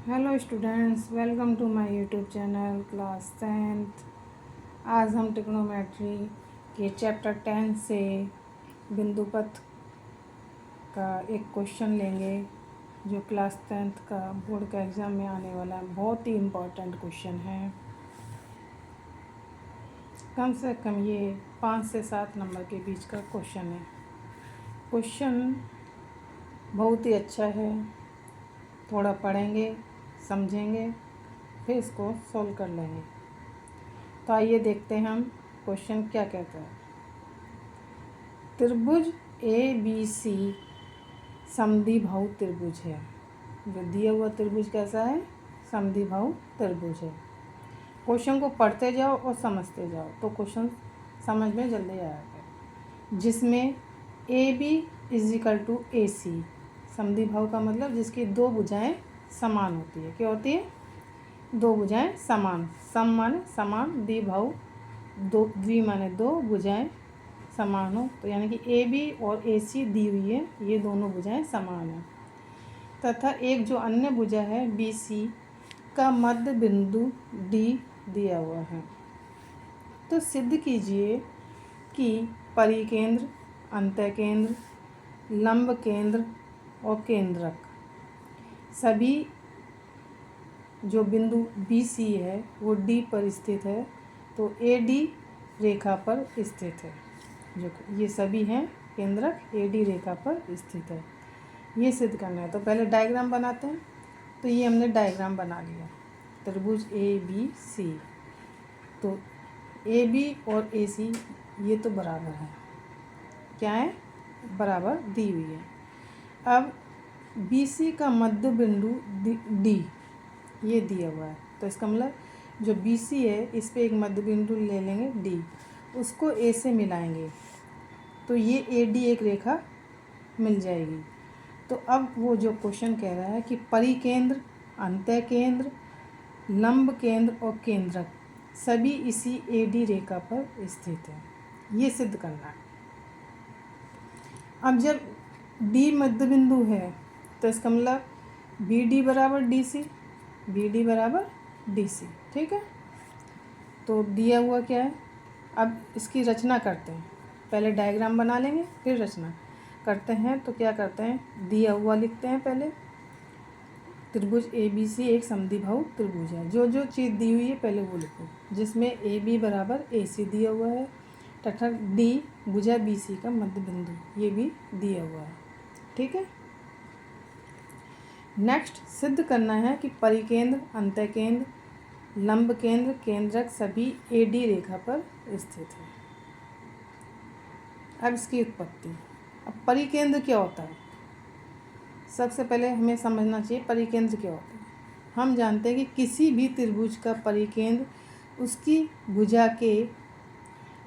Hello students, welcome to my YouTube channel class 10th। आज हम trigonometry के chapter 10 से बिंदु पथ का एक क्वेश्चन लेंगे जो क्लास 10th का बोर्ड का एग्ज़ाम में आने वाला है। बहुत ही इम्पोर्टेंट क्वेश्चन है। कम से कम ये 5 से 7 नंबर के बीच का क्वेश्चन है। क्वेश्चन बहुत ही अच्छा है। थोड़ा पढ़ेंगे, समझेंगे, फिर इसको सॉल्व कर लेंगे। तो आइए देखते हैं हम क्वेश्चन क्या कहता है। त्रिभुज ए बी सी समद्विबाहु त्रिभुज है। जो दिया हुआ त्रिभुज कैसा है? समद्विबाहु त्रिभुज है। क्वेश्चन को पढ़ते जाओ और समझते जाओ तो क्वेश्चन समझ में जल्दी आएगा। जिसमें A B is equal to A C, समद्विबाहु का मतलब जिसकी दो भुजाएं समान होती है। क्या होती है? दो भुजाएं समान। सम माने समान, द्विबाहु दो, द्वि माने दो, भुजाएं समान हो, तो यानी कि ए बी और ए सी दी हुई है, ये दोनों भुजाएं समान हैं। तथा एक जो अन्य भुजा है बी सी का मध्य बिंदु डी दिया हुआ है। तो सिद्ध कीजिए कि परिकेंद्र, अंतःकेंद्र, लंब केंद्र और केंद्रक सभी जो बिंदु बी सी है वो डी पर स्थित है, तो ए डी रेखा पर स्थित है। जो ये सभी हैं केंद्रक ए डी रेखा पर स्थित है, ये सिद्ध करना है। तो पहले डायग्राम बनाते हैं। तो ये हमने डायग्राम बना लिया, त्रिभुज ए बी सी। तो ए बी और ए सी ये तो बराबर है, क्या है? बराबर दी हुई है। अब बी सी का मध्य बिंदु डी ये दिया हुआ है, तो इसका मतलब जो बी सी है इस पे एक मध्य बिंदु ले लेंगे डी, उसको ए से मिलाएंगे तो ये ए डी एक रेखा मिल जाएगी। तो अब वो जो क्वेश्चन कह रहा है कि परिकेंद्र, अंतःकेंद्र, लंब केंद्र और केंद्रक सभी इसी ए डी रेखा पर स्थित है, ये सिद्ध करना है। अब जब डी मध्य बिंदु है तो इसका मतलब बी डी बराबर डी सी, बी डी बराबर डी सी, ठीक है। तो दिया हुआ क्या है? अब इसकी रचना करते हैं। पहले डायग्राम बना लेंगे फिर रचना करते हैं। तो क्या करते हैं, दिया हुआ लिखते हैं पहले। त्रिभुज ए बी सी एक समद्विबाहु त्रिभुज है। जो जो चीज़ दी हुई है पहले वो लिखो, जिसमें ए बी बराबर ए सी दिया हुआ है तथा डी भुजा बी सी का मध्य बिंदु ये भी दिया हुआ है, ठीक है। नेक्स्ट सिद्ध करना है कि परिकेंद्र, अंतःकेंद्र, लंब केंद्र, केंद्रक सभी ए डी रेखा पर स्थित है। अब इसकी उत्पत्ति। अब परिकेंद्र क्या होता है? सबसे पहले हमें समझना चाहिए परिकेंद्र क्या होता है। हम जानते हैं कि किसी भी त्रिभुज का परिकेंद्र उसकी भुजा के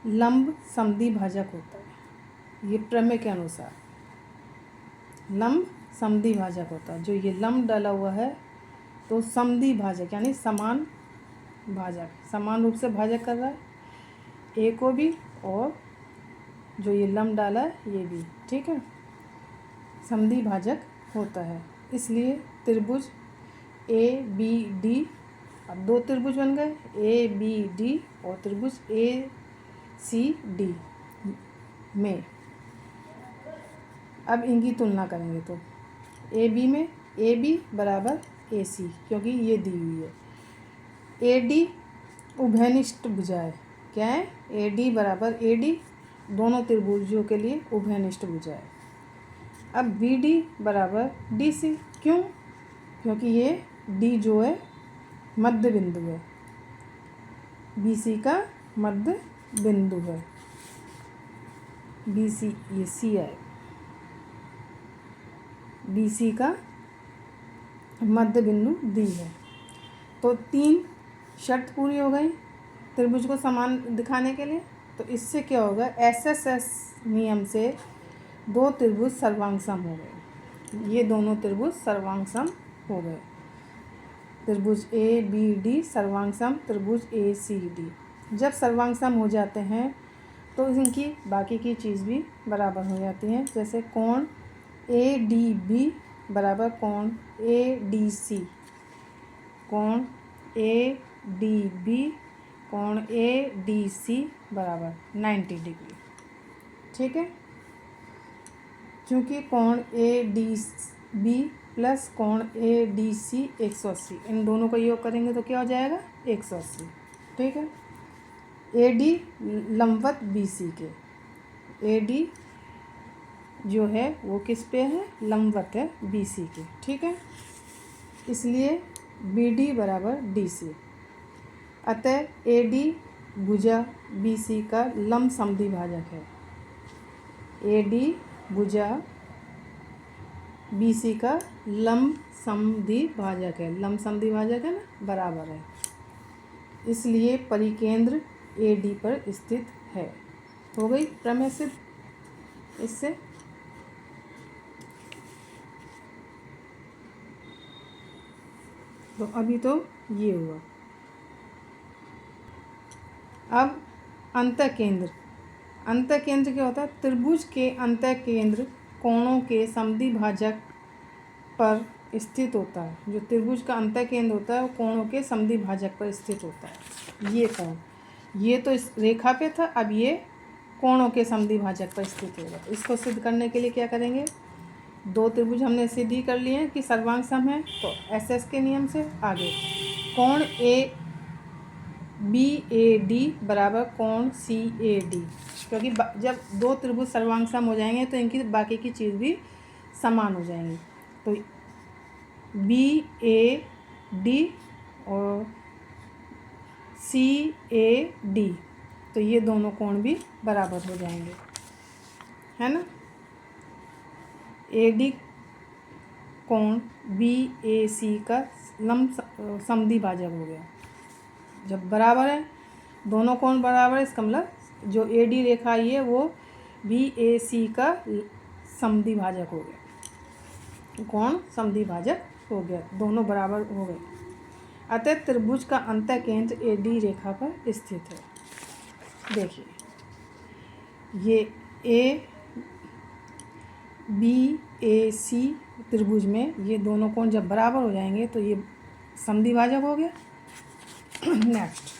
लंब समद्विभाजक होता है। ये प्रमेय के अनुसार लंब समद्विभाजक होता है। जो ये लंब डाला हुआ है तो समद्विभाजक यानी समान भाजक, समान रूप से भाजक कर रहा है ए को भी और जो ये लंब डाला है ये भी, ठीक है, समद्विभाजक होता है। इसलिए त्रिभुज ए बी डी, अब दो त्रिभुज बन गए ए बी डी, और त्रिभुज ए सी डी में अब इनकी तुलना करेंगे तो ए बी में ए बी बराबर ए सी, क्योंकि ये दी हुई है। ए डी उभयनिष्ठ भुजा है। क्या है? ए डी बराबर ए डी, दोनों त्रिभुजों के लिए उभयनिष्ठ भुजा है। अब बी डी बराबर डी सी, क्यों? क्योंकि ये डी जो है मध्य बिंदु है, बी सी का मध्य बिंदु है। बी सी ये सी है, बी सी का मध्य बिंदु डी है। तो तीन शर्त पूरी हो गई त्रिभुज को समान दिखाने के लिए। तो इससे क्या होगा, एसएसएस नियम से दो त्रिभुज सर्वांग-सम हो गए। ये दोनों त्रिभुज सर्वांग-सम हो गए। त्रिभुज ए बी डी सर्वांग-सम, त्रिभुज ए सी डी जब सर्वांग-सम हो जाते हैं तो इनकी बाकी की चीज़ भी बराबर हो जाती हैं। जैसे कोण ए डी बी बराबर कोण ए डी सी, कोण ए डी बी कोण ए डी सी बराबर 90 डिग्री। ठीक है, चूँकि कोण ए डी बी प्लस कोण ए डी सी 180, इन दोनों का योग करेंगे तो क्या हो जाएगा 180। ठीक है, ए डी लंबवत बी सी के, ए डी जो है वो किस पे है, लंबवत है बी सी के। ठीक है, इसलिए बी डी बराबर डी सी। अतः ए डी भुजा बी सी का लंब समद्विभाजक है। ए डी भुजा बी सी का लंब समद्विभाजक है, लंब समद्विभाजक है ना, बराबर है, इसलिए परिकेंद्र ए डी पर स्थित है। हो गई प्रमेय सिद्ध इससे। तो अभी तो ये हुआ। अब अंतःकेंद्र, अंतःकेंद्र क्या होता है, त्रिभुज के अंतःकेंद्र कोणों के समद्विभाजक पर स्थित होता है। जो त्रिभुज का अंतःकेंद्र होता है वो कोणों के समद्विभाजक पर स्थित होता है। ये कोण, ये तो इस रेखा पे था, अब ये कोणों के समद्विभाजक पर स्थित होगा। इसको सिद्ध करने के लिए क्या करेंगे, दो त्रिभुज हमने सिद्ध ही कर लिए हैं कि सर्वांग सम है, तो एस एस के नियम से आगे कोण ए बी ए डी बराबर कोण सी ए डी, क्योंकि जब दो त्रिभुज सर्वांग सम हो जाएंगे तो इनकी बाकी की चीज़ भी समान हो जाएंगी। तो बी ए डी और सी ए डी, तो ये दोनों कोण भी बराबर हो जाएंगे, है ना। ए डी कोण बी ए सी का लंब समद्विभाजक हो गया। जब बराबर है, दोनों कोण बराबर है, इसका मतलब जो ए डी रेखा आई है वो बी ए सी का समद्विभाजक हो गया, कोण समद्विभाजक हो गया, दोनों बराबर हो गए। अतः त्रिभुज का अंतःकेंद्र ए डी रेखा पर स्थित है। देखिए ये ए बी ए सी त्रिभुज में ये दोनों कोण जब बराबर हो जाएंगे तो ये समद्विभाजक हो गया। नेक्स्ट,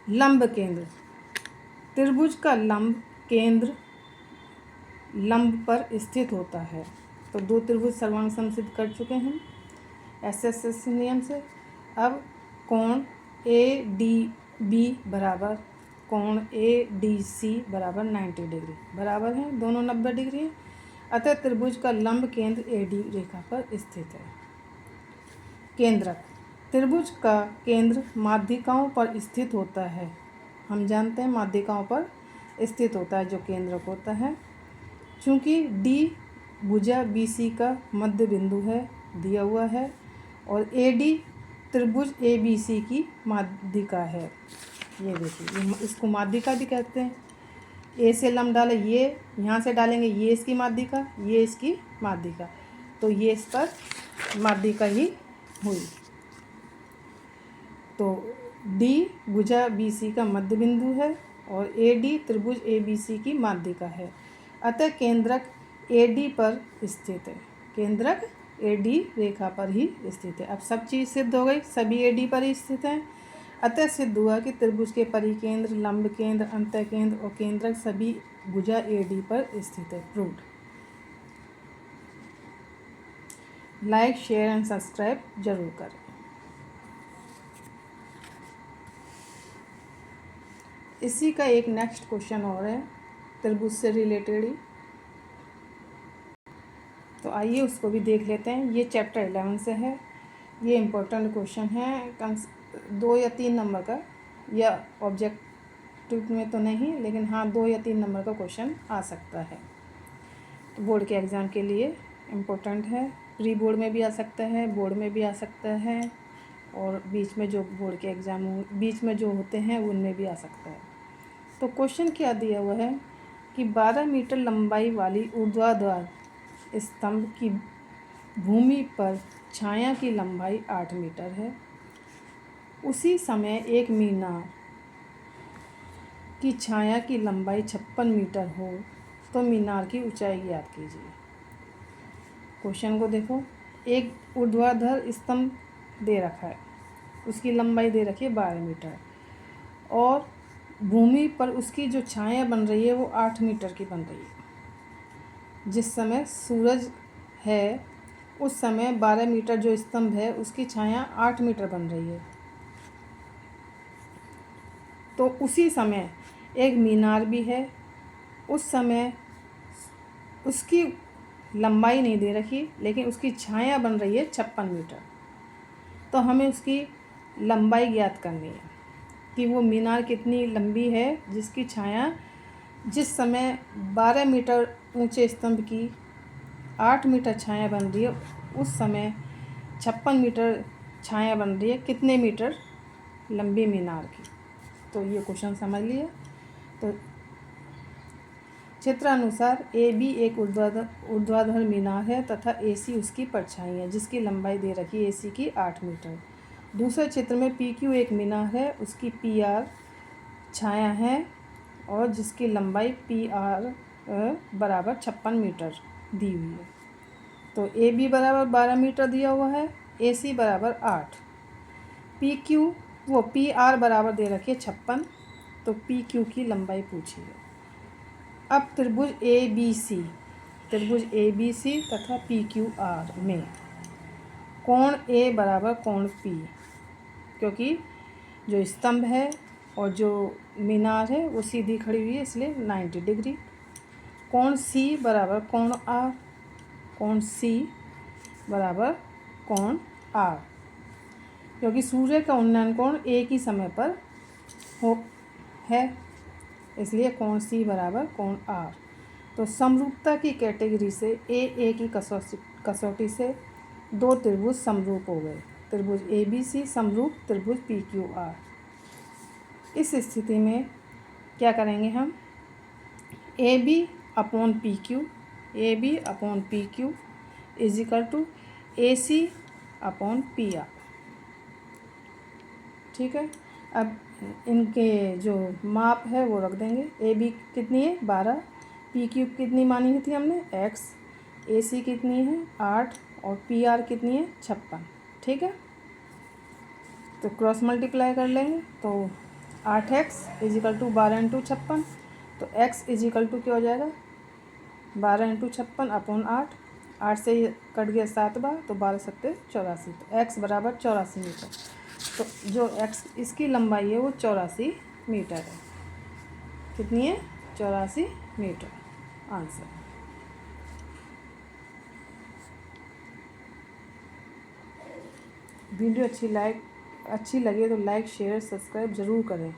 लंब केंद्र, त्रिभुज का लंब केंद्र लंब पर स्थित होता है। तो दो त्रिभुज सर्वांग सम सिद्ध कर चुके हैं एस एस एस नियम से। अब कोण ए डी बी बराबर कोण ए डी सी बराबर 90 डिग्री बराबर है, दोनों 90 डिग्री है। अतः त्रिभुज का लंब केंद्र ए डी रेखा पर स्थित है। केंद्रक, त्रिभुज का केंद्र माध्यिकाओं पर स्थित होता है। हम जानते हैं माध्यिकाओं पर स्थित होता है जो केंद्रक होता है। चूँकि डी भुजा बी सी का मध्य बिंदु है, दिया हुआ है, और ए डी त्रिभुज ए बी सी की माध्यिका है। ये देखिए, इसको माध्यिका भी कहते हैं। ए से लंब डाले, ये यहाँ से डालेंगे, ये इसकी माध्यिका, ये इसकी माध्यिका, तो ये इस पर माध्यिका ही हुई। तो डी भुजा बी सी का मध्य बिंदु है और ए डी त्रिभुज ए बी सी की माध्यिका है। अतः केंद्रक ए डी पर स्थित है, केंद्रक ए डी रेखा पर ही स्थित है। अब सब चीज़ सिद्ध हो गई, सभी ए डी पर ही स्थित हैं। अतः सिद्ध हुआ कि त्रिभुज के परिकेंद्र, लंब केंद्र, अंतःकेंद्र और केंद्रक सभी भुजा ए डी पर स्थित है। Proved. Like, share and subscribe जरूर करें। इसी का एक नेक्स्ट क्वेश्चन और है त्रिभुज से रिलेटेड ही, तो आइए उसको भी देख लेते हैं। ये चैप्टर 11 से है। ये इम्पोर्टेंट क्वेश्चन है, 2 या 3 नंबर का, या ऑब्जेक्टिव में तो नहीं, लेकिन हाँ 2 या 3 नंबर का क्वेश्चन आ सकता है। तो बोर्ड के एग्ज़ाम के लिए इम्पोर्टेंट है। प्री बोर्ड में भी आ सकता है, बोर्ड में भी आ सकता है, और बीच में जो बोर्ड के एग्ज़ाम बीच में जो होते हैं उनमें भी आ सकता है। तो क्वेश्चन क्या दिया हुआ है कि 12 मीटर लंबाई वाली ऊर्ध्वाधर स्तंभ की भूमि पर छाया की लंबाई 8 मीटर है। उसी समय एक मीनार की छाया की लंबाई 56 मीटर हो तो मीनार की ऊंचाई ज्ञात कीजिए। क्वेश्चन को देखो, एक ऊर्ध्वाधर स्तंभ दे रखा है, उसकी लंबाई दे रखी है 12 मीटर, और भूमि पर उसकी जो छाया बन रही है वो 8 मीटर की बन रही है। जिस समय सूरज है उस समय 12 मीटर जो स्तंभ है उसकी छाया 8 मीटर बन रही है। तो उसी समय एक मीनार भी है, उस समय उसकी लंबाई नहीं दे रखी लेकिन उसकी छाया बन रही है 56 मीटर। तो हमें उसकी लंबाई ज्ञात करनी है कि वो मीनार कितनी लंबी है जिसकी छाया जिस समय 12 मीटर ऊंचे स्तंभ की 8 मीटर छाया बन रही है, उस समय 56 मीटर छाया बन रही है कितने मीटर लंबी मीनार की। तो ये क्वेश्चन समझ लिए। तो चित्रानुसार ए बी एक ऊर्ध्वाधर मीनार है तथा ए सी उसकी परछाई है जिसकी लंबाई दे रखी है ए सी की 8 मीटर। दूसरे चित्र में पी क्यू एक मीनार है, उसकी पी आर छाया है और जिसकी लंबाई पी आर बराबर 56 मीटर दी हुई है। तो ए बी बराबर 12 मीटर दिया हुआ है, ए सी बराबर 8, पी क्यू वो पी आर बराबर दे रखी है 56, तो पी क्यू की लंबाई पूछी है। अब त्रिभुज ए बी सी तथा पी क्यू आर में कोण ए बराबर कोण पी, क्योंकि जो स्तंभ है और जो मीनार है वो सीधी खड़ी हुई है इसलिए 90 डिग्री। कोण सी बराबर कोण आर, कोण सी बराबर कोण आर, क्योंकि सूर्य का उन्नयन कोण एक ही समय पर है इसलिए कोण सी बराबर कोण आर। तो समरूपता की कैटेगरी से ए की कसौटी से दो त्रिभुज समरूप हो गए, त्रिभुज ए बी सी समरूप त्रिभुज पी क्यू आर। इस स्थिति में क्या करेंगे हम, A B upon P Q is equal to A C upon P R. ठीक है, अब इनके जो माप है वो रख देंगे। ए बी कितनी है 12, पी क्यू कितनी मानी थी हमने x, ए सी कितनी है 8 और पी आर कितनी है 56। ठीक है, तो क्रॉस मल्टीप्लाई कर लेंगे तो 8x is equal to 12 into 56, तो x इज इक्वल टू क्या हो जाएगा 12 इंटू 56 अपॉन 8 से कट गया 7 बार तो 12 सत्ते 84, तो x बराबर 84 मीटर। तो जो x इसकी लंबाई है वो 84 मीटर है। कितनी है 84 मीटर आंसर। वीडियो अच्छी लगे तो लाइक शेयर सब्सक्राइब ज़रूर करें।